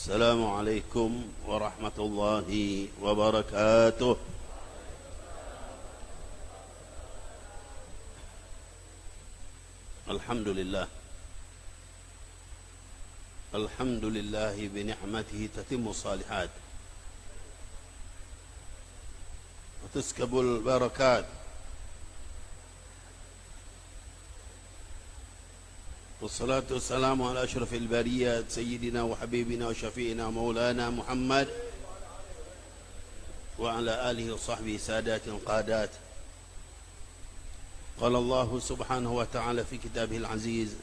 السلام عليكم ورحمة الله وبركاته. الحمد لله الحمد لله بنعمته تتم الصالحات وتسكب البركات، والصلاة والسلام على أشرف البريات سيدنا وحبيبنا وشفيعنا مولانا محمد وعلى آله وصحبه سادات القادات. قال الله سبحانه وتعالى في كتابه العزيز: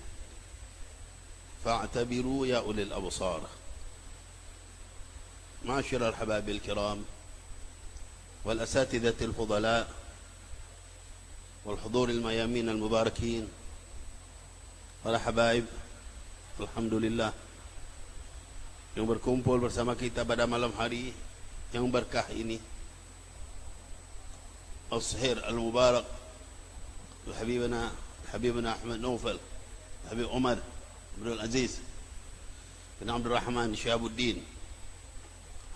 فاعتبروا يا أولي الأبصار. معاشر الحباب الكرام والأساتذة الفضلاء والحضور الميامين المباركين، para habaib, alhamdulillah yang berkumpul bersama kita pada malam hari yang berkah ini, Al-Sahir Al-Mubarak, Habibina Ahmad Naufal, Habib Umar Abdul Aziz bin Abdul Rahman Syahabuddin,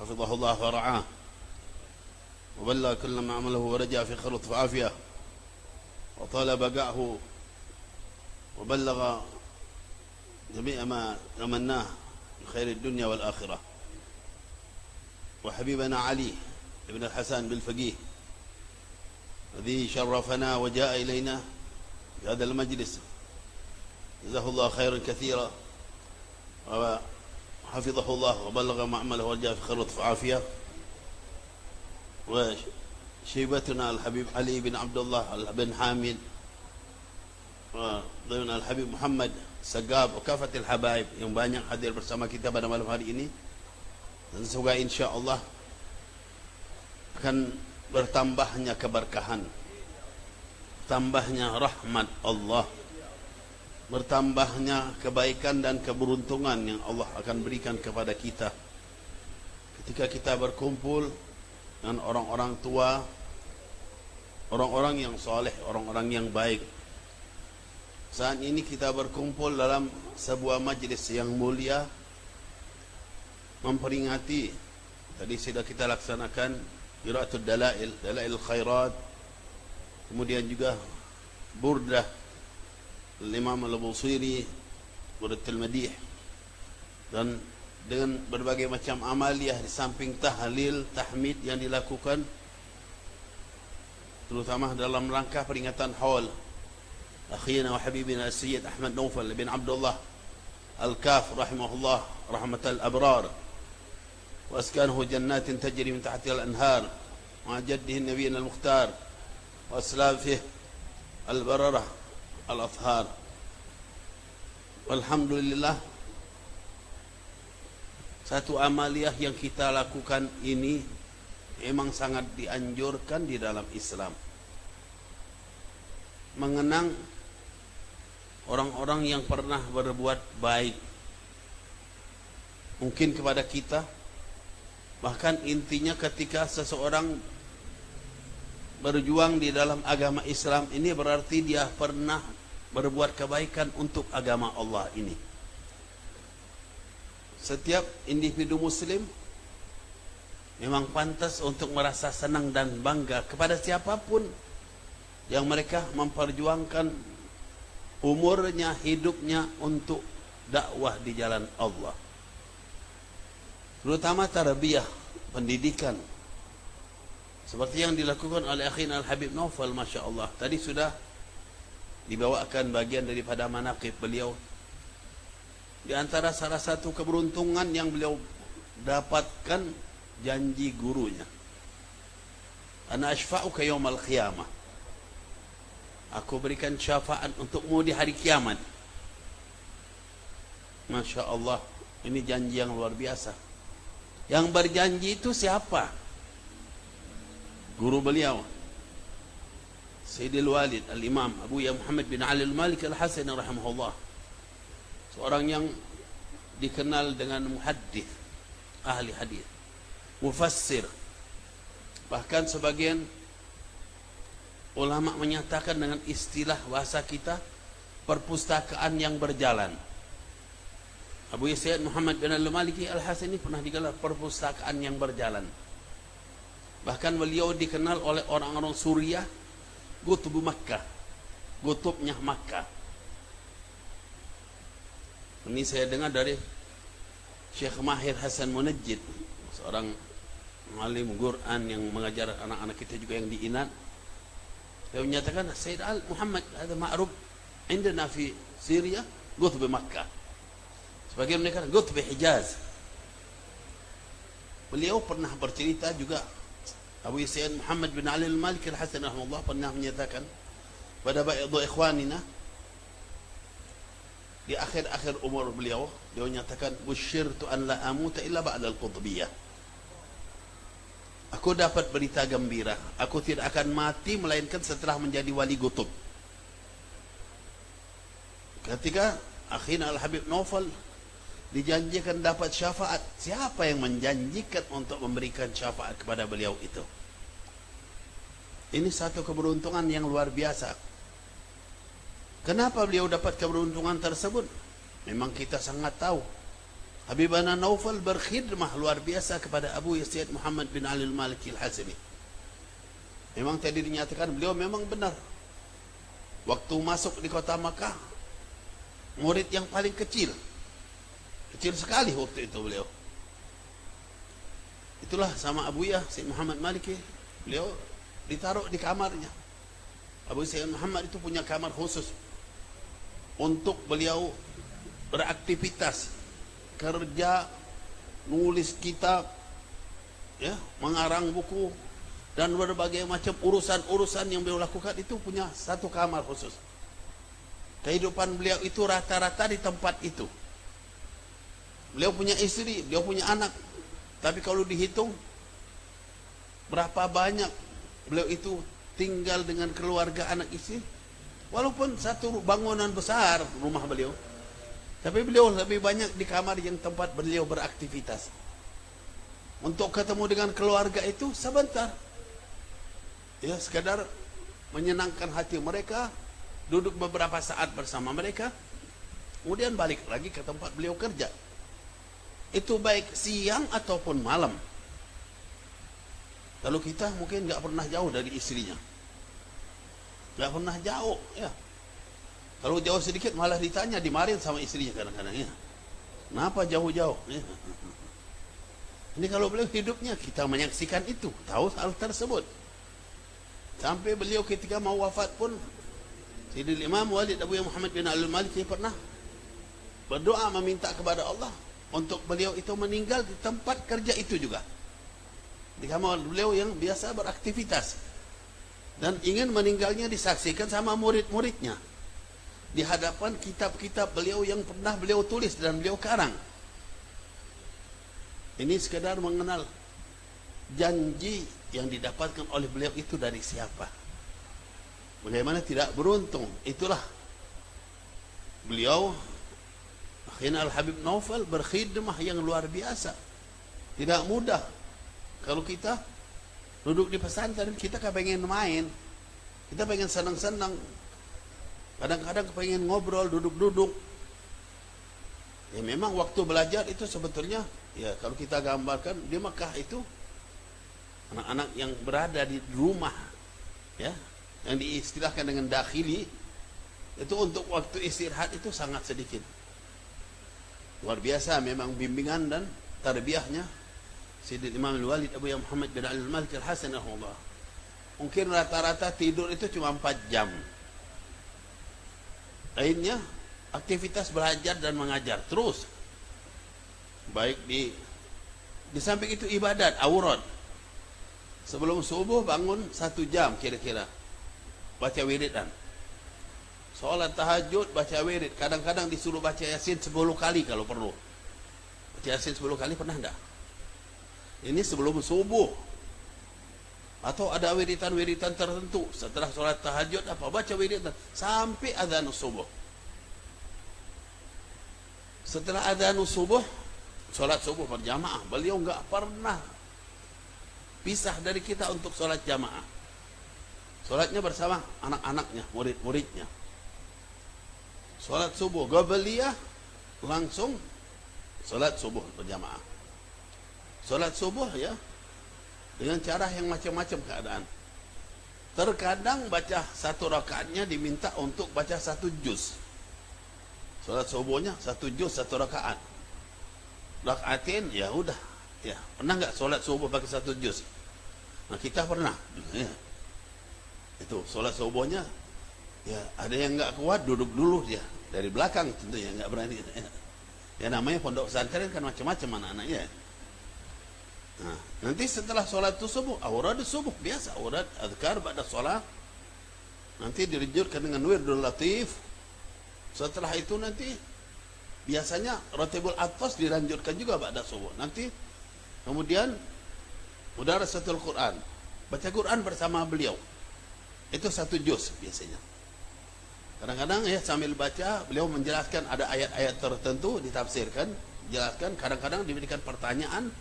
hafizahullah wa ra'ah, wa balla kulla ma amalahu wa raja fi khair wa afiyah, wa tala baga'ahu وبلغ جميع ما تمناه من خير الدنيا والآخرة. وحبيبنا علي بن الحسن بالفقيه الذي شرفنا وجاء إلينا في هذا المجلس، جزاه الله خيرا كثيرا وحفظه الله وبلغ معمله وجاء في خير وعافية. وشيبتنا الحبيب علي بن عبد الله بن حامد dan Al-Habib Muhammad Sagab, Kafatil Habaib yang banyak hadir bersama kita pada malam hari ini, dan semoga insya-Allah akan bertambahnya keberkahan, tambahnya rahmat Allah, bertambahnya kebaikan dan keberuntungan yang Allah akan berikan kepada kita ketika kita berkumpul dengan orang-orang tua, orang-orang yang soleh, orang-orang yang baik. Saat ini kita berkumpul dalam sebuah majlis yang mulia, memperingati, tadi sudah kita laksanakan qiraatul dalail, dalail khairat, kemudian juga burdah Imam Al-Busiri, burdatul madih, dan dengan berbagai macam amaliyah di samping tahlil, tahmid yang dilakukan, terutama dalam rangka peringatan haul أخينا وحبيبنا السيد أحمد نوفل بن عبد الله الكاف رحمه الله رحمة الأبرار، وأسكانه جنات تجري من تحتها الأنهار مع جده النبي المختار وأسلافه البررة الأطهار. والحمد لله, satu amaliyah yang kita lakukan ini memang sangat dianjurkan di dalam Islam, mengenang orang-orang yang pernah berbuat baik mungkin kepada kita. Bahkan intinya ketika seseorang berjuang di dalam agama Islam ini berarti dia pernah berbuat kebaikan untuk agama Allah ini. Setiap individu muslim memang pantas untuk merasa senang dan bangga kepada siapapun yang mereka memperjuangkan umurnya, hidupnya untuk dakwah di jalan Allah, terutama tarbiyah, pendidikan, seperti yang dilakukan oleh akhina Al-Habib Naufal. Masya Allah, tadi sudah dibawakan bagian daripada manaqib beliau. Di antara salah satu keberuntungan yang beliau dapatkan, janji gurunya, ana ashfa'uka yaumal qiyamah, aku berikan syafaat untukmu di hari kiamat. Masya Allah, ini janji yang luar biasa. Yang berjanji itu siapa? Guru beliau, Sayyidil Walid Al-Imam Abu Ya Muhammad bin Ali Al-Malik Al-Hasan rahimahullah, seorang yang dikenal dengan muhaddith, ahli hadis, mufassir. Bahkan sebagian ulama menyatakan dengan istilah bahasa kita, perpustakaan yang berjalan. Abu Sayyid Muhammad bin Al-Maliki Al-Hasani pernah digelar perpustakaan yang berjalan. Bahkan beliau dikenal oleh orang-orang Suriah Qutbu Makkah, Qutubnya Makkah. Ini saya dengar dari Syekh Mahir Hasan Munajjid, seorang alim Quran yang mengajar anak-anak kita juga yang di Inan. Dia menyatakan Sayyid Muhammad ada ma'ruf indana fi Syria Qutb Makkah. Sebagian mereka Qutb Hijaz. Beliau pernah bercerita juga, Abu Sayyid Muhammad bin Ali Al-Maliki Al-Hasan rahimahullah pernah menyatakan pada ba'idhu ikhwanina di akhir-akhir umur beliau, dia menyatakan busyirtu an la amuta illa ba'da al-qutbiyah. Aku dapat berita gembira, aku tidak akan mati melainkan setelah menjadi wali qutub. Ketika akhina Al-Habib Naufal dijanjikan dapat syafaat, siapa yang menjanjikan untuk memberikan syafaat kepada beliau itu? Ini satu keberuntungan yang luar biasa. Kenapa beliau dapat keberuntungan tersebut? Memang kita sangat tahu Habibana Naufal berkhidmah luar biasa kepada Abu Sayyid Muhammad bin Ali Al-Maliki Al-Hasani. Memang tadi dinyatakan beliau memang benar. Waktu masuk di kota Makkah, murid yang paling kecil. Kecil sekali waktu itu beliau. Itulah sama Abu Sayyid Muhammad Maliki. Beliau ditaruh di kamarnya. Abu Sayyid Muhammad itu punya kamar khusus untuk beliau beraktivitas, kerja, nulis kitab, ya, mengarang buku, dan berbagai macam urusan-urusan yang beliau lakukan itu punya satu kamar khusus. Kehidupan beliau itu rata-rata di tempat itu. Beliau punya istri, beliau punya anak, tapi kalau dihitung berapa banyak beliau itu tinggal dengan keluarga anak istri, walaupun satu bangunan besar rumah beliau, tapi beliau lebih banyak di kamar yang tempat beliau beraktivitas. Untuk ketemu dengan keluarga itu sebentar, ya, sekadar menyenangkan hati mereka, duduk beberapa saat bersama mereka, kemudian balik lagi ke tempat beliau kerja. Itu baik siang ataupun malam. Kalau kita mungkin nggak pernah jauh dari istrinya, nggak pernah jauh, ya. Kalau jauh sedikit malah ditanya, dimarahin sama istrinya kadang-kadang, ya. Kenapa jauh-jauh? Ya. Ini kalau beliau hidupnya, kita menyaksikan itu, tahu hal tersebut. Sampai beliau ketika mau wafat pun, Sayyidil Imam Walid Abu Muhammad bin Al-Maliki pernah berdoa meminta kepada Allah untuk beliau itu meninggal di tempat kerja itu juga, di kamar beliau yang biasa beraktivitas, dan ingin meninggalnya disaksikan sama murid-muridnya di hadapan kitab-kitab beliau yang pernah beliau tulis dan beliau karang. Ini sekedar mengenal janji yang didapatkan oleh beliau itu dari siapa. Bagaimana tidak beruntung. Itulah beliau akhirnya Al-Habib Naufal berkhidmah yang luar biasa. Tidak mudah. Kalau kita duduk di pesantren, kita pengen main, kita pengen senang-senang, kadang-kadang pengen ngobrol, duduk-duduk. Ya memang waktu belajar itu sebetulnya, ya kalau kita gambarkan di Mekah itu, anak-anak yang berada di rumah, ya, yang diistilahkan dengan dakhili, itu untuk waktu istirahat itu sangat sedikit. Luar biasa memang bimbingan dan tarbiyahnya Sayyidil Imam Al-Walid Abu Muhammad bin Al-Maliki Al-Hasan rahimahullah. Mungkin rata-rata tidur itu cuma 4 jam. Lainnya aktivitas belajar dan mengajar terus. Baik di samping itu ibadat, aurat. Sebelum subuh bangun 1 jam kira-kira, baca wiridan. Salat tahajud, baca wirid. Kadang-kadang disuruh baca Yasin 10 kali kalau perlu. Baca Yasin 10 kali pernah enggak? Ini sebelum subuh. Atau ada wiritan-wiritan tertentu setelah salat tahajud apa, baca wiritan sampai adzan subuh. Setelah adzan subuh, salat subuh berjamaah. Beliau enggak pernah pisah dari kita untuk salat jamaah. Salatnya bersama anak-anaknya, murid-muridnya. Salat subuh qabliyah langsung solat subuh berjamaah. Solat subuh ya, dengan cara yang macam-macam keadaan. Terkadang baca satu rakaatnya diminta untuk baca satu juz. Solat subuhnya satu juz satu rakaat. Rakaatin ya udah. Ya, pernah nggak solat subuh pakai satu juz? Nah, kita pernah. Ya. Itu solat subuhnya. Ya, ada yang nggak kuat duduk dulu dia dari belakang tentunya nggak berani. Ya namanya pondok pesantren kan macam-macam anak-anaknya. Nah, nanti setelah solat subuh, awrad subuh biasa, awrad azkar ba'da solat. Nanti dilanjutkan dengan wirdul latif. Setelah itu nanti biasanya ratibul atfas dilanjutkan juga ba'da subuh. Nanti kemudian mudarasatul Quran, baca Quran bersama beliau. Itu satu juz biasanya. Kadang-kadang ya sambil baca beliau menjelaskan ada ayat-ayat tertentu ditafsirkan, jelaskan, kadang-kadang diberikan pertanyaan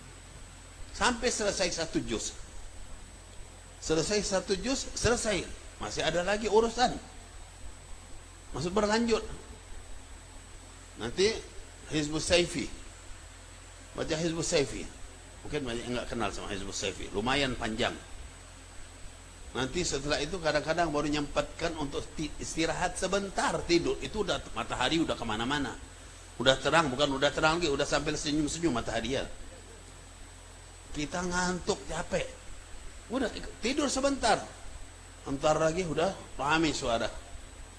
sampai selesai satu juz. Selesai satu juz, selesai. Masih ada lagi urusan. Masuk berlanjut. Nanti Hizbus Saifi. Baca Hizbus Saifi. Mungkin banyak yang enggak kenal sama Hizbus Saifi. Lumayan panjang. Nanti setelah itu kadang-kadang baru nyempatkan untuk istirahat sebentar, tidur. Itu udah matahari udah kemana-mana. Udah terang, bukan udah terang lagi, udah sampai senyum-senyum matahari ya. Kita ngantuk, capek. Udah tidur sebentar. Entar lagi udah ramai suara.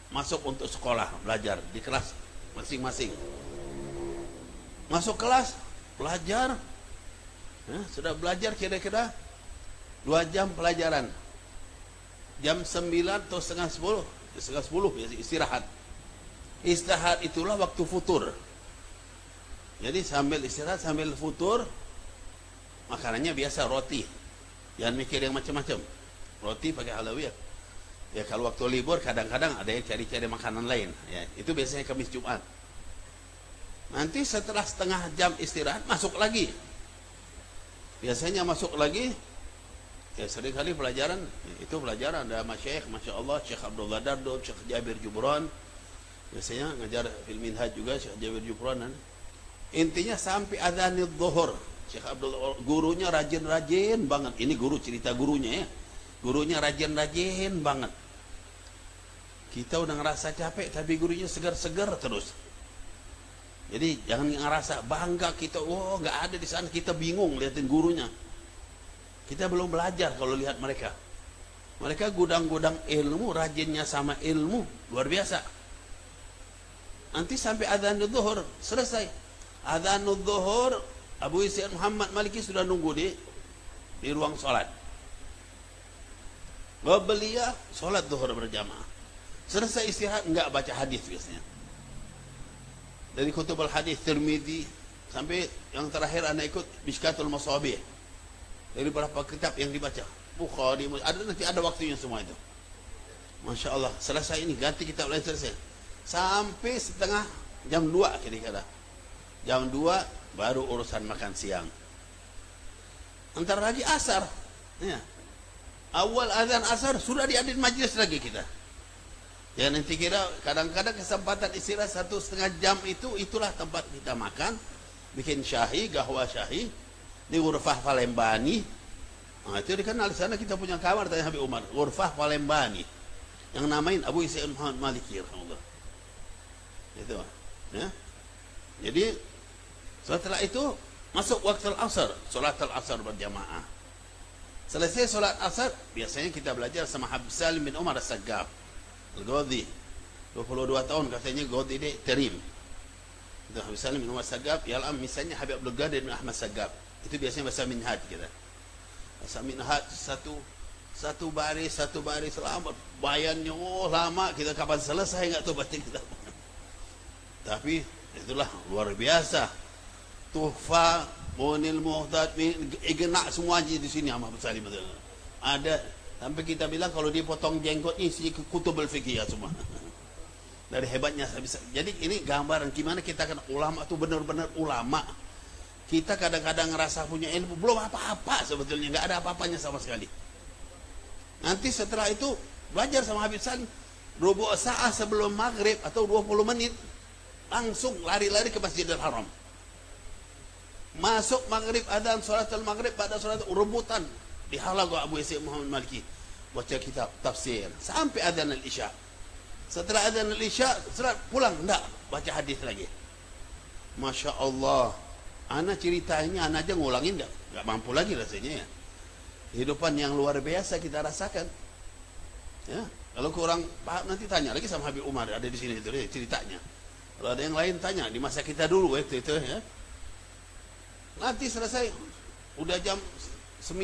Masuk untuk sekolah, belajar di kelas masing-masing. Masuk kelas, belajar. Ya, sudah belajar kira-kira 2 jam pelajaran. Jam 9 atau setengah 10, setengah 10 ya, istirahat. Istirahat itulah waktu futur. Jadi sambil istirahat, sambil futur, makanannya biasa roti. Jangan mikir yang macam-macam. Roti pakai halawiyah. Ya kalau waktu libur kadang-kadang ada yang cari-cari makanan lain. Ya, itu biasanya Kamis Jumat. Nanti setelah setengah jam istirahat masuk lagi. Biasanya masuk lagi. Ya sering kali pelajaran, itu pelajaran ada masyayikh, Masya Allah, Syekh Abdullah Dardo, Syekh Jabir Jubran. Biasanya ngajar fil minhaj juga Syekh Jabir Jubran. Intinya sampai adzanul zuhur. Syekh Abdullah gurunya rajin-rajin banget. Ini guru, cerita gurunya ya. Gurunya rajin-rajin banget. Kita udah ngerasa capek tapi gurunya segar-segar terus. Jadi jangan ngerasa bangga kita, oh nggak ada di sana, kita bingung liatin gurunya. Kita belum belajar kalau lihat mereka. Mereka gudang-gudang ilmu, rajinnya sama ilmu, luar biasa. Nanti sampai adzanul zuhur, selesai. Adzanul zuhur, Abu Isa Muhammad Maliki sudah nunggu di ruang sholat. Beliau sholat zuhur berjamaah. Selesai istirahat, enggak baca hadis biasanya. Dari kutubul hadis Tirmidzi sampai yang terakhir anak ikut Mishkatul Masabih. Dari beberapa kitab yang dibaca, Bukhari, ada nanti ada waktunya semua itu. Masya Allah, selesai ini ganti kitab lain selesai. Sampai setengah jam 2 kira-kira. Jam 2 baru urusan makan siang. Antar lagi asar. Ya. Awal azan asar sudah diadain majlis lagi kita. Ya nanti kira kadang-kadang kesempatan istirahat 1,5 jam itulah tempat kita makan, bikin syahi, gahwa syahi. Di Ghurfah Palembani. Nah, itu dikenal di sana, kita punya kamar tanya Habib Umar, Ghurfah Palembani. Yang namain Abu Isa Muhammad Maliki rahimahullah. Itu. Ya. Jadi setelah itu masuk waktu al-asar, salat al-asar berjamaah. Selesai salat asar, biasanya kita belajar sama Habib Salim bin Umar As-Saggab. Al-Ghadhi. 22 tahun katanya Ghadhi ini terim. Itu Habib Salim bin Umar As-Saggab, ya misalnya Habib Abdul Qadir bin Ahmad Saggab. Itu biasanya bahasa minhaj kita. Bahasa minhaj satu baris lama, bayannya lama, kita kapan selesai enggak tahu baca kita. Tapi itulah luar biasa. Tuhfa, Munil Muhtad, igna semuanya di sini sama Salim. Ada sampai kita bilang kalau dia potong jenggot isi kutubul fikih semua. Dari hebatnya bisa. Jadi ini gambaran gimana kita kan ulama itu benar-benar ulama. Kita kadang-kadang ngerasa punya ilmu, belum apa-apa sebetulnya, nggak ada apa-apanya sama sekali. Nanti setelah itu belajar sama Habib Salim, rubu' sa'ah sebelum maghrib atau 20 menit, langsung lari-lari ke Masjidil Haram. Masuk maghrib adzan, salatul maghrib pada salat rebutan dihalau Abu Isa Muhammad Maliki baca kitab tafsir sampai adzan al-isya. Setelah adzan al-isya salat pulang enggak baca hadis lagi. Masya Allah. Ana ceritanya ana aja ngulangin enggak mampu lagi rasanya ya. Kehidupan yang luar biasa kita rasakan. Ya, kalau kurang paham nanti tanya lagi sama Habib Umar ada di sini itu ceritanya. Kalau ada yang lain tanya di masa kita dulu itu ya. Nanti selesai udah jam 9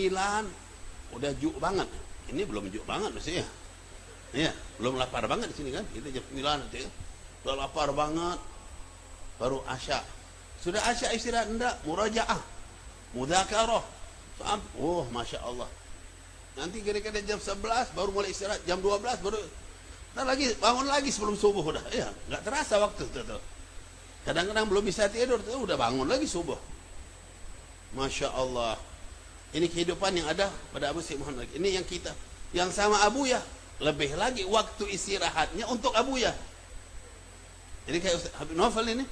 udah juk banget. Ini belum juk banget mestinya. Ya, belum lapar banget di sini kan. Kita jam 9 nanti. Udah lapar banget. Baru asya. Sudah asya istirahat enggak? Murajaah. Mudzakarah. Oh, Masya Allah. Nanti kira-kira jam 11 baru mulai istirahat. Jam 12 baru nah lagi bangun lagi sebelum subuh udah. Ya, enggak terasa waktu tuh. Kadang-kadang belum bisa tidur tuh udah bangun lagi subuh. Masya Allah. Ini kehidupan yang ada pada Abu Sayyid Muhammad. Ini yang kita, yang sama Abu ya, lebih lagi waktu istirahatnya untuk Abu ya. Jadi kayak Ustaz Habib Novel ini,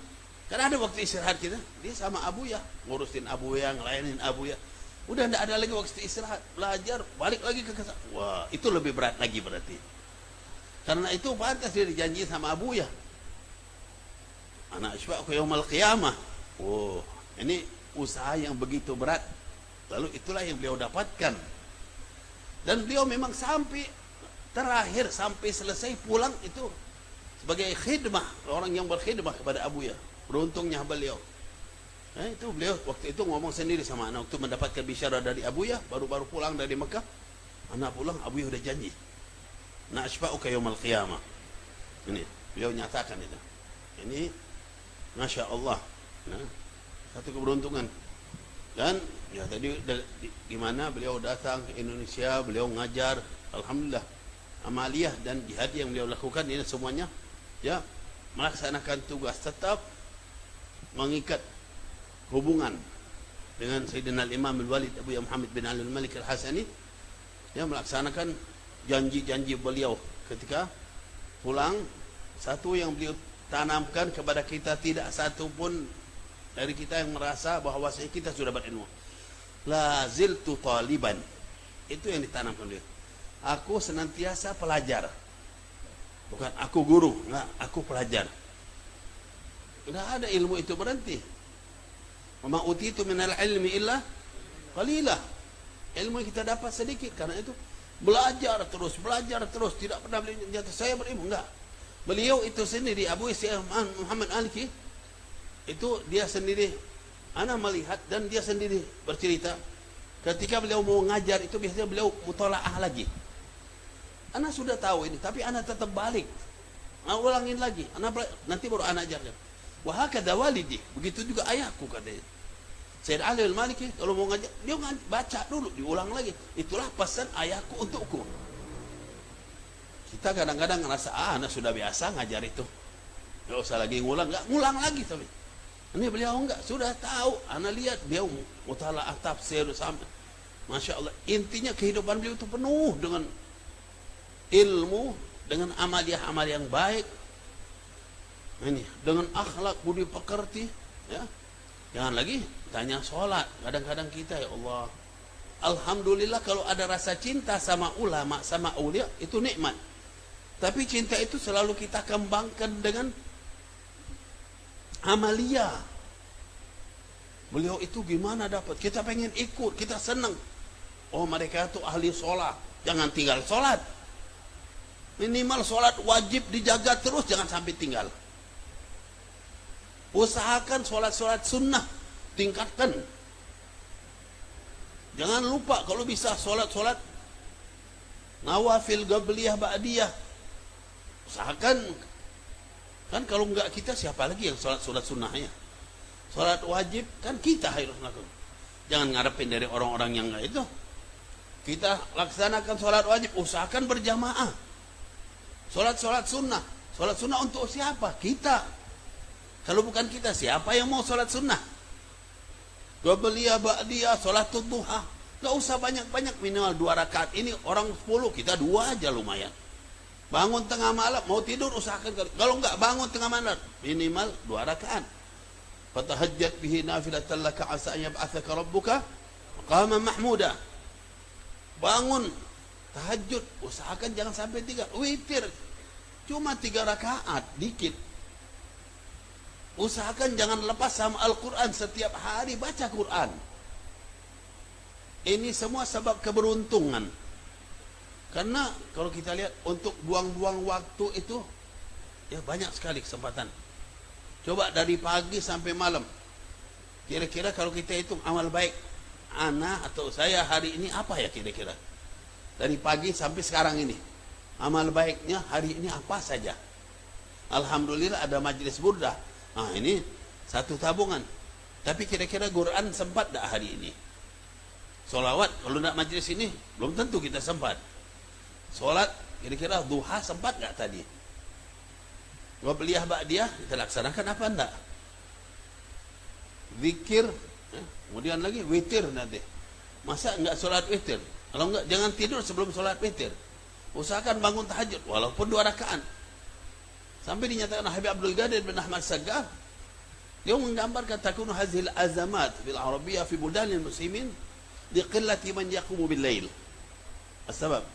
kan ada waktu istirahat kita, dia sama Abu ya, ngurusin Abu ya, ngelayanin Abu ya. Udah tidak ada lagi waktu istirahat, belajar, balik lagi ke kesana. Wah, itu lebih berat lagi berarti. Karena itu pantas dia dijanji sama Abu ya. Anak asfa'u yaumal qiyamah. Oh, ini usaha yang begitu berat. Lalu itulah yang beliau dapatkan. Dan beliau memang sampai terakhir, sampai selesai pulang itu sebagai khidmah, orang yang berkhidmah kepada Abu ya. Beruntungnya beliau. Itu beliau waktu itu ngomong sendiri sama anak waktu mendapatkan bisyarah dari Abu ya, baru-baru pulang dari Mekah. Anak pulang, Abu ya udah janji. Na asfa'uka yaumal qiyamah. Ini beliau nyatakan itu. Ini Masya Allah. Nah, satu keberuntungan. Dan ya tadi di mana beliau datang ke Indonesia, beliau ngajar, alhamdulillah. Amaliyah dan jihad yang beliau lakukan ini semuanya ya melaksanakan tugas, tetap mengikat hubungan dengan Sayyidina Al-Imam Al-Walid Abu Muhammad bin Ali Al-Malik Al-Hasani, ya melaksanakan janji-janji beliau ketika pulang. Satu yang beliau tanamkan kepada kita, tidak satu pun dari kita yang merasa bahwa kita sudah berilmu. La ziltu taliban. Itu yang ditanamkan dia. Aku senantiasa pelajar. Bukan aku guru, enggak, aku pelajar. Enggak ada ilmu itu berhenti. Wa ma utitu minal ilmi illa qalilah. Ilmu yang kita dapat sedikit, karena itu belajar terus, tidak pernah beliau jatuh saya berilmu, enggak. Beliau itu sendiri Abu Isa Muhammad Alki itu dia sendiri, ana melihat dan dia sendiri bercerita ketika beliau mau ngajar itu biasanya beliau mutolaah lagi. Ana sudah tahu ini tapi ana tetap balik, ulangin lagi, nanti baru ana ajarkan. Wah hakadha walidi, begitu juga ayahku katanya. Sayyid Ali Al-Maliki kalau mau ngajar dia baca dulu, diulang lagi. Itulah pesan ayahku untukku. Kita kadang-kadang ngerasa ana sudah biasa ngajar itu, nggak usah lagi ngulang, nggak ngulang lagi tapi. Ini beliau enggak, sudah tahu. Ana lihat beliau mutalaah tafsir sampai. Masya Allah, intinya kehidupan beliau itu penuh dengan ilmu, dengan amaliyah-amal yang baik. Ini dengan akhlak budi pekerti, ya. Jangan lagi tanya sholat. Kadang-kadang kita ya Allah, alhamdulillah kalau ada rasa cinta sama ulama, sama aulia itu nikmat. Tapi cinta itu selalu kita kembangkan dengan amalia. Beliau itu gimana dapat? Kita pengen ikut, kita senang. Oh mereka itu ahli sholat, jangan tinggal sholat. Minimal sholat wajib dijaga terus, jangan sampai tinggal. Usahakan sholat-sholat sunnah, tingkatkan. Jangan lupa kalau bisa sholat-sholat nawafil, gabliyah, ba'diyah. Usahakan. Kan kalau enggak kita siapa lagi yang sholat sunnahnya? Sholat wajib kan kita harus lakukan. Jangan ngarepin dari orang-orang yang enggak itu. Kita laksanakan sholat wajib, usahakan berjamaah. Sholat sunnah. Sholat sunnah untuk siapa? Kita. Kalau bukan kita, siapa yang mau sholat sunnah? Qabliyah, ba'diyah, sholat duha. Enggak usah banyak-banyak, minimal 2 rakaat. Ini orang 10, kita 2 aja lumayan. Bangun tengah malam, mau tidur usahakan. Kalau enggak bangun tengah malam, minimal 2 rakaat. fatahajjat bihi nafilatan laka asa an yab'atsaka rabbuka maqaman mahmuda. Bangun tahajud, usahakan jangan sampai 3. Witir cuma 3 rakaat, dikit. Usahakan jangan lepas sama Al-Quran, setiap hari baca Quran. Ini semua sebab keberuntungan. Karena kalau kita lihat untuk buang-buang waktu itu, ya banyak sekali kesempatan. Coba dari pagi sampai malam. Kira-kira kalau kita hitung amal baik ana atau saya hari ini apa ya kira-kira? Dari pagi sampai sekarang ini. Amal baiknya hari ini apa saja? Alhamdulillah ada majlis burdah. Nah ini satu tabungan. Tapi kira-kira Quran sempat tak hari ini? Solawat kalau nak majlis ini belum tentu kita sempat. Solat kira-kira duha sempat tak tadi? Wabliyah ba'diyah kita laksanakan apa enggak? Zikir, kemudian lagi witir nanti. Masa enggak solat witir? Kalau enggak jangan tidur sebelum solat witir. Usahakan bangun tahajud walaupun 2 rakaat. Sampai dinyatakan Habib Abdul Qadir bin Ahmad Saggar, dia menggambarkan takunu hazil azamat bil Arabiyyah fi buldanil muslimin liqillati man yaqumu bil lail. Sebab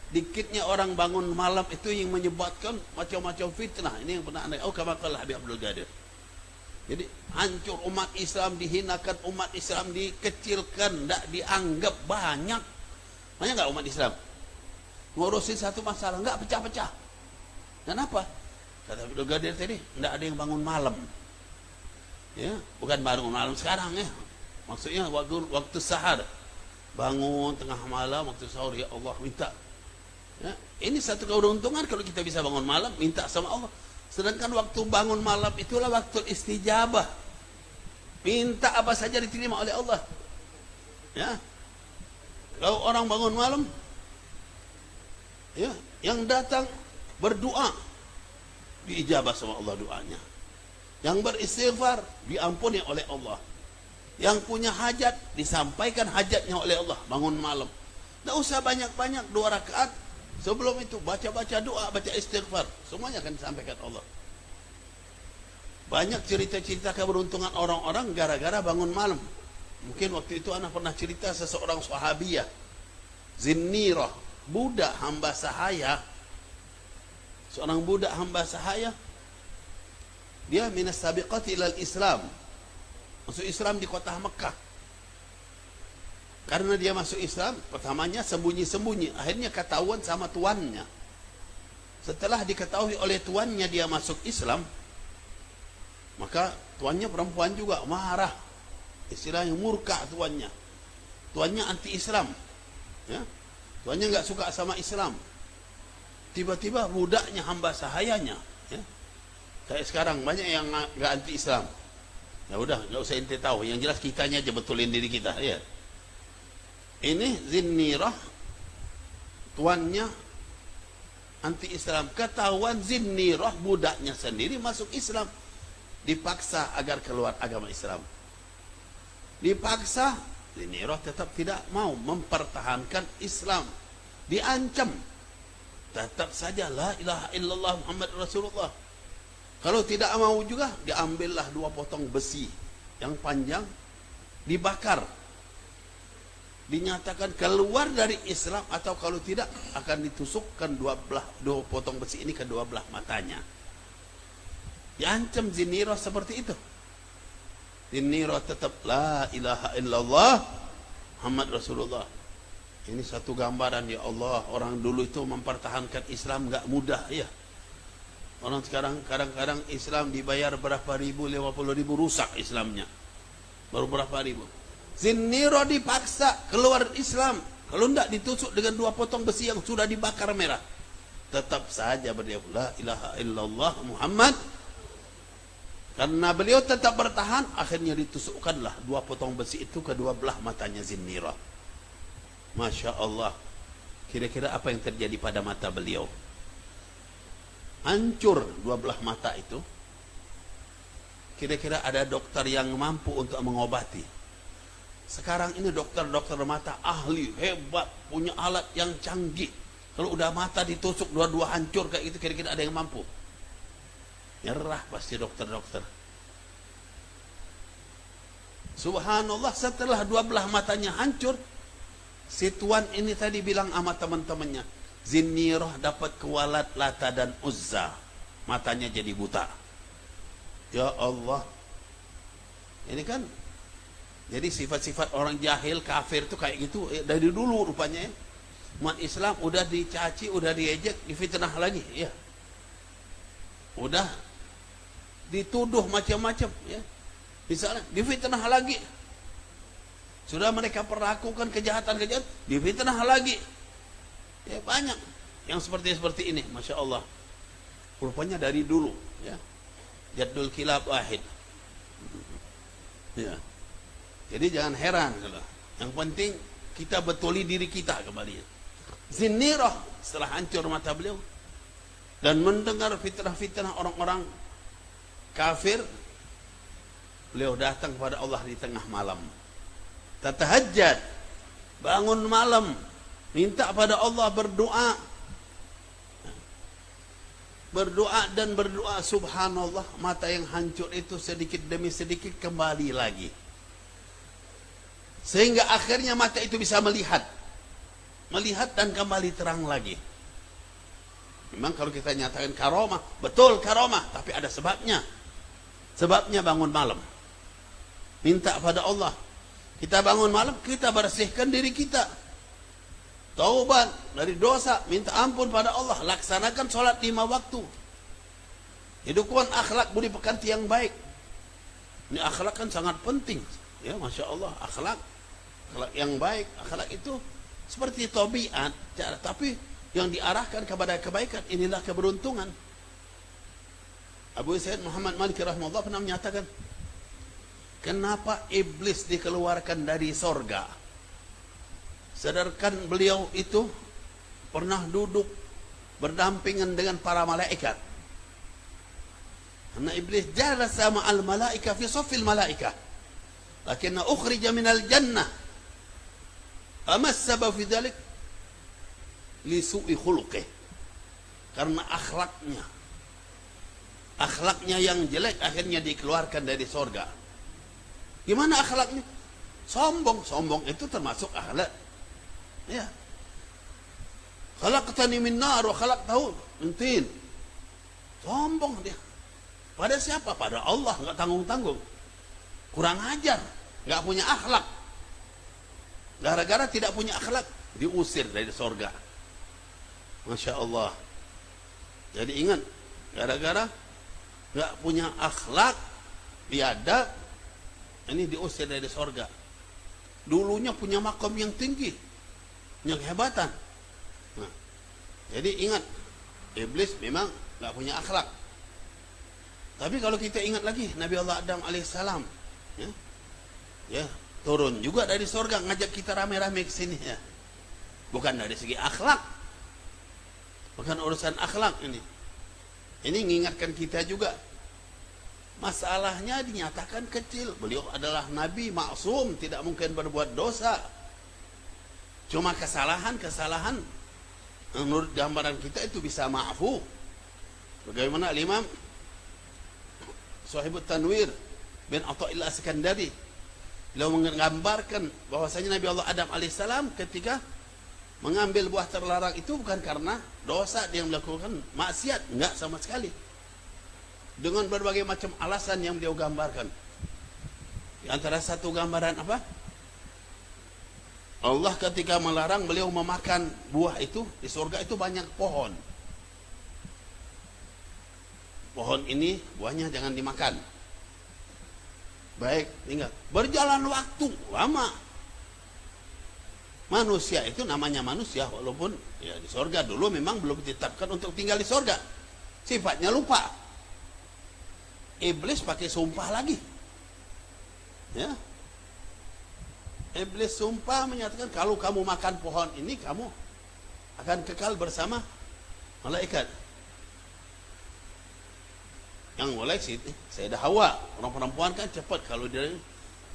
dikitnya orang bangun malam itu yang menyebabkan macam-macam fitnah. Ini yang pernah anda kama qala Habib Abdul Qadir. Jadi hancur umat Islam, dihinakan umat Islam, dikecilkan, tidak dianggap banyak. Banyak enggak umat Islam ngurusin satu masalah, enggak pecah-pecah. Kenapa? Kata Abdul Qadir tadi, tidak ada yang bangun malam. Ya, bukan bangun malam sekarang ya. Maksudnya waktu sahar. Bangun tengah malam waktu sahur, ya Allah minta. Ya, ini satu keberuntungan kalau kita bisa bangun malam minta sama Allah. Sedangkan waktu bangun malam itulah waktu istijabah. Minta apa saja diterima oleh Allah. Ya. Kalau orang bangun malam, ya, yang datang berdoa diijabah sama Allah doanya. Yang beristighfar diampuni oleh Allah. Yang punya hajat disampaikan hajatnya oleh Allah. Bangun malam, tidak usah banyak-banyak 2 rakaat. Sebelum itu baca-baca doa, baca istighfar, semuanya akan disampaikan Allah. Banyak cerita-cerita keberuntungan orang-orang gara-gara bangun malam. Mungkin waktu itu anak pernah cerita seseorang sahabiyah Zinnirah, budak hamba sahaya. Seorang budak hamba sahaya, dia minas sabiqati ilal Islam, masuk Islam di kota Mekah. Karena dia masuk Islam, pertamanya sembunyi-sembunyi, akhirnya ketahuan sama tuannya. Setelah diketahui oleh tuannya dia masuk Islam, maka tuannya perempuan juga marah, istilahnya murka tuannya. Tuannya anti Islam, ya. Tuannya nggak suka sama Islam. Tiba-tiba budaknya hamba sahayanya, ya. Kayak sekarang banyak yang nggak anti Islam. Ya udah, nggak usah ente tahu. Yang jelas kitanya aja betulin diri kita, ya. Ini Zinnirah, tuannya anti Islam. Ketahuan Zinnirah budaknya sendiri masuk Islam, dipaksa agar keluar agama Islam. Dipaksa, Zinnirah tetap tidak mau mempertahankan Islam. Diancam, tetap saja la ilaha illallah Muhammad Rasulullah. Kalau tidak mau juga, diambillah 2 potong besi yang panjang, dibakar. Dinyatakan keluar dari Islam, atau kalau tidak akan ditusukkan 2 potong besi ini ke 2 belah matanya. Diancam Zinnirah seperti itu. Zinnirah tetap la ilaha illallah Muhammad Rasulullah. Ini satu gambaran, ya Allah, orang dulu itu mempertahankan Islam enggak mudah, ya. Orang sekarang kadang-kadang Islam dibayar berapa ribu, 50.000 rusak Islamnya. Baru berapa ribu. Zinnirah dipaksa keluar Islam. Kalau tidak ditusuk dengan 2 potong besi yang sudah dibakar merah. Tetap saja beliau la ilaha illallah Muhammad. Karena beliau tetap bertahan, akhirnya ditusukkanlah 2 potong besi itu ke 2 belah matanya Zinnirah. Masya Allah. Kira-kira apa yang terjadi pada mata beliau? Hancur 2 belah mata itu. Kira-kira ada dokter yang mampu untuk mengobati. Sekarang ini dokter-dokter mata ahli, hebat, punya alat yang canggih. Kalau udah mata ditusuk 2-2 hancur kayak gitu, kira-kira ada yang mampu? Nyerah pasti dokter-dokter. Subhanallah, setelah dua belah matanya hancur, si tuan ini tadi bilang sama teman-temannya, Zinnirah dapat kualat Lata dan Uzza, matanya jadi buta. Ya Allah, ini kan jadi sifat-sifat orang jahil kafir tuh kayak gitu dari dulu rupanya ya. Umat Islam udah dicaci, udah diejek, difitnah lagi ya, udah dituduh macam-macam ya, misalnya difitnah lagi, sudah mereka perlakukan kejahatan-kejahatan, difitnah lagi ya, banyak yang seperti ini, Masya Allah, rupanya dari dulu ya, Jaddul Kilab Wahid ya. Jadi jangan heran, yang penting kita betuli diri kita kembali. Zinnirah setelah hancur mata beliau dan mendengar fitnah-fitnah orang-orang kafir, beliau datang kepada Allah di tengah malam, tatahajjad, bangun malam, minta pada Allah, berdoa dan berdoa. Subhanallah, mata yang hancur itu sedikit demi sedikit kembali lagi, sehingga akhirnya mata itu bisa melihat dan kembali terang lagi. Memang kalau kita nyatakan karomah, betul karomah, tapi ada sebabnya. Sebabnya bangun malam, minta pada Allah. Kita bangun malam, kita bersihkan diri kita, taubat dari dosa, minta ampun pada Allah, laksanakan sholat 5 waktu, hidupkan akhlak budi pekerti yang baik. Ini akhlak kan sangat penting ya, Masya Allah. Akhlak yang baik, akhlak itu seperti tabiat, tapi yang diarahkan kepada kebaikan, inilah keberuntungan. Abu Sayyid Muhammad Malik rahimahullah pernah menyatakan, kenapa iblis dikeluarkan dari sorga, sedangkan beliau itu pernah duduk berdampingan dengan para malaikat. Karena iblis jalasa ma'al malaika fi safil malaika, lakinna ukhrija minal jannah. Amas sabab fi dzalik li su'i khuluqih, karena akhlaknya yang jelek akhirnya dikeluarkan dari sorga. Gimana akhlaknya? Sombong itu termasuk akhlak ya. Khalaqtani min nar wa khalaqtahu min tin. Sombong dia pada siapa? Pada Allah, nggak tanggung-tanggung, kurang ajar, nggak punya akhlak. Gara-gara tidak punya akhlak diusir dari sorga. Masya Allah. Jadi ingat, gara-gara nggak punya akhlak, biadab, ini diusir dari sorga. Dulunya punya makom yang tinggi, punya kehebatan. Nah, jadi ingat, iblis memang nggak punya akhlak. Tapi kalau kita ingat lagi, Nabi Allah Adam alaihissalam ya, turun juga dari sorga, ngajak kita rame-rame ke sini ya. Bukan dari segi akhlak, bukan urusan akhlak ini. Ini mengingatkan kita juga. Masalahnya dinyatakan kecil. Beliau adalah nabi maksum, tidak mungkin berbuat dosa. Cuma kesalahan menurut gambaran kita itu bisa ma'fu. Bagaimana Imam Sahibut Tanwir bin Atha'illah As-Sakandari, beliau menggambarkan bahwasanya Nabi Allah Adam alaihissalam ketika mengambil buah terlarang itu bukan karena dosa dia melakukan maksiat, enggak sama sekali. Dengan berbagai macam alasan yang beliau gambarkan. Di antara satu gambaran apa? Allah ketika melarang beliau memakan buah itu, di surga itu banyak pohon. Pohon ini buahnya jangan dimakan. Baik, tinggal berjalan waktu lama. Manusia itu namanya manusia, walaupun ya di sorga dulu memang belum ditetapkan untuk tinggal di sorga. Sifatnya lupa. Iblis pakai sumpah lagi. Ya. Iblis sumpah menyatakan kalau kamu makan pohon ini kamu akan kekal bersama malaikat. Yang mulai sih Sayyidah Hawa, orang perempuan kan cepat, kalau dia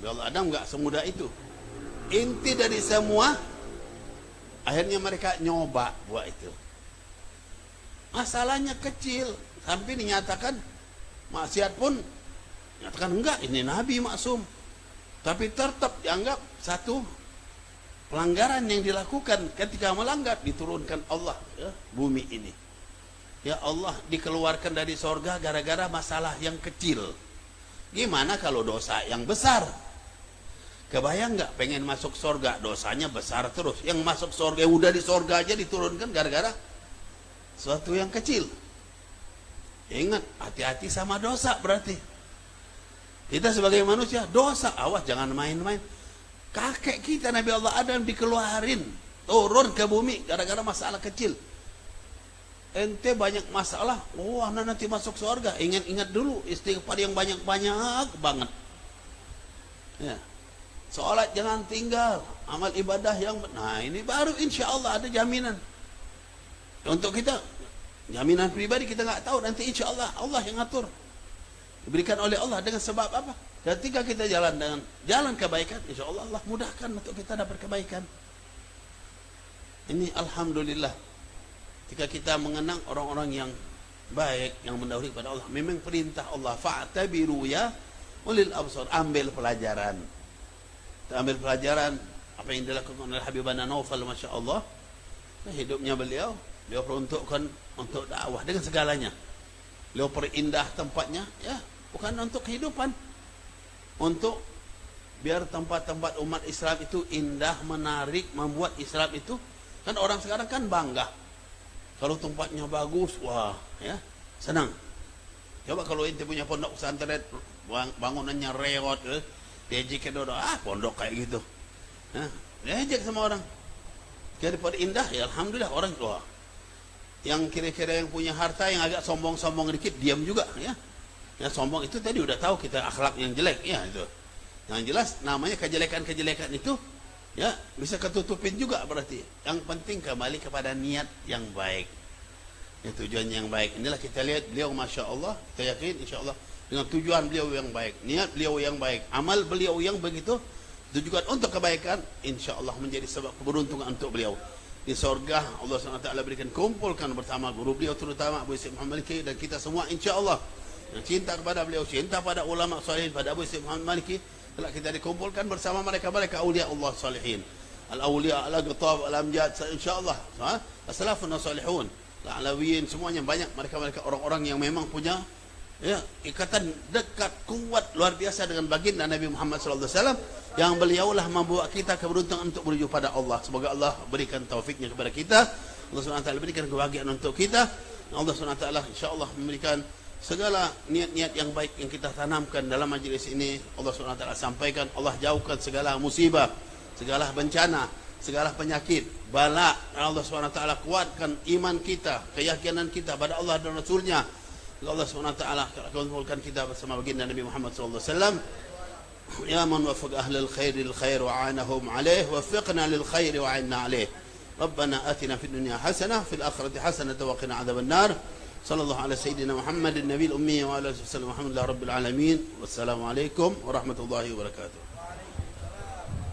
Allah Adam enggak semudah itu. Inti dari semua akhirnya mereka nyoba buah itu. Masalahnya kecil sampai dinyatakan maksiat pun nyatakan enggak, ini nabi maksum. Tapi tetap dianggap satu pelanggaran yang dilakukan. Ketika melanggar diturunkan Allah bumi ini. Ya Allah dikeluarkan dari sorga gara-gara masalah yang kecil. Gimana kalau dosa yang besar? Kebayang nggak pengen masuk sorga, dosanya besar terus. Yang masuk sorga udah di sorga aja diturunkan gara-gara sesuatu yang kecil. Ingat, hati-hati sama dosa berarti. Kita sebagai manusia dosa, awas jangan main-main. Kakek kita Nabi Allah Adam dikeluarin, turun ke bumi gara-gara masalah kecil. Ente banyak masalah, anda nanti masuk surga. Ingat-ingat dulu istighfar yang banyak-banyak banget. Ya. Salat jangan tinggal, amal ibadah yang nah ini baru insya Allah ada jaminan untuk kita. Jaminan pribadi kita nggak tahu, nanti insya Allah Allah yang ngatur, diberikan oleh Allah dengan sebab apa? Ketika kita jalan dengan jalan kebaikan, insya Allah Allah mudahkan untuk kita dapat kebaikan. Ini alhamdulillah. Ketika kita mengenang orang-orang yang baik yang mendahului kepada Allah, memang perintah Allah fa'tabiru ya ulil absar, ambil pelajaran. Ambil pelajaran apa yang dilakukan oleh Habibana Naufal, Masya Allah. Hidupnya beliau peruntukkan untuk dakwah dengan segalanya. Beliau perindah tempatnya, ya bukan untuk kehidupan, untuk biar tempat-tempat umat Islam itu indah, menarik, membuat Islam itu kan orang sekarang kan bangga kalau tempatnya bagus, wah ya senang. Coba kalau ente punya pondok pesantren bangunannya reot, diejek dodo, pondok kayak gitu, diejek sama orang. Daripada indah, ya alhamdulillah orang tua. Yang kira-kira yang punya harta yang agak sombong-sombong dikit, diam juga, ya. Yang sombong itu tadi udah tahu kita akhlak yang jelek, ya itu. Yang jelas namanya kejelekan-kejelekan itu, ya bisa ketutupin juga berarti. Yang penting kembali kepada niat yang baik, ya, tujuan yang baik. Inilah kita lihat beliau, Masya Allah, kita yakin insya Allah dengan tujuan beliau yang baik, niat beliau yang baik, amal beliau yang begitu tujuan untuk kebaikan, insya Allah menjadi sebab keberuntungan untuk beliau. Di sorga Allah SWT berikan kumpulkan bersama guru beliau, terutama Abu Syekh Muhammad Maliki, dan kita semua insya Allah yang cinta kepada beliau, cinta pada ulama salihin, pada Abu Syekh Muhammad Maliki, telah kita dikumpulkan bersama mereka-mereka awliya Allah salihin, al-awliya, al-agtab, al-amjad, insya Allah as-salafun salihun, al-alawiyin, semuanya banyak mereka-mereka orang-orang yang memang punya, ya, ikatan dekat kuat luar biasa dengan baginda Nabi Muhammad SAW, yang beliaulah membawa kita keberuntungan untuk menuju pada Allah. Semoga Allah berikan taufiknya kepada kita, Allah SWT berikan kebahagiaan untuk kita, Allah SWT insyaAllah memberikan segala niat-niat yang baik yang kita tanamkan dalam majlis ini. Allah SWT sampaikan, Allah jauhkan segala musibah, segala bencana, segala penyakit, bala. Allah SWT kuatkan iman kita, keyakinan kita pada Allah dan Rasulnya. Allah SWT kumpulkan kita bersama baginda Nabi Muhammad SAW. Ya man wafaq ahlal khair lil khair wa aanahum alaih, wafiqna lil khair wa a'inna alaih. Rabbana atina fid dunya hasanah fil akhirati hasanah wa qina adzaban nar. Sallallahu ala sayyidina Muhammadin nabiyil ummi wa ala alihi wasallam. Alhamdulillah rabbil alamin. Wassalamu alaikum warahmatullahi wabarakatuh.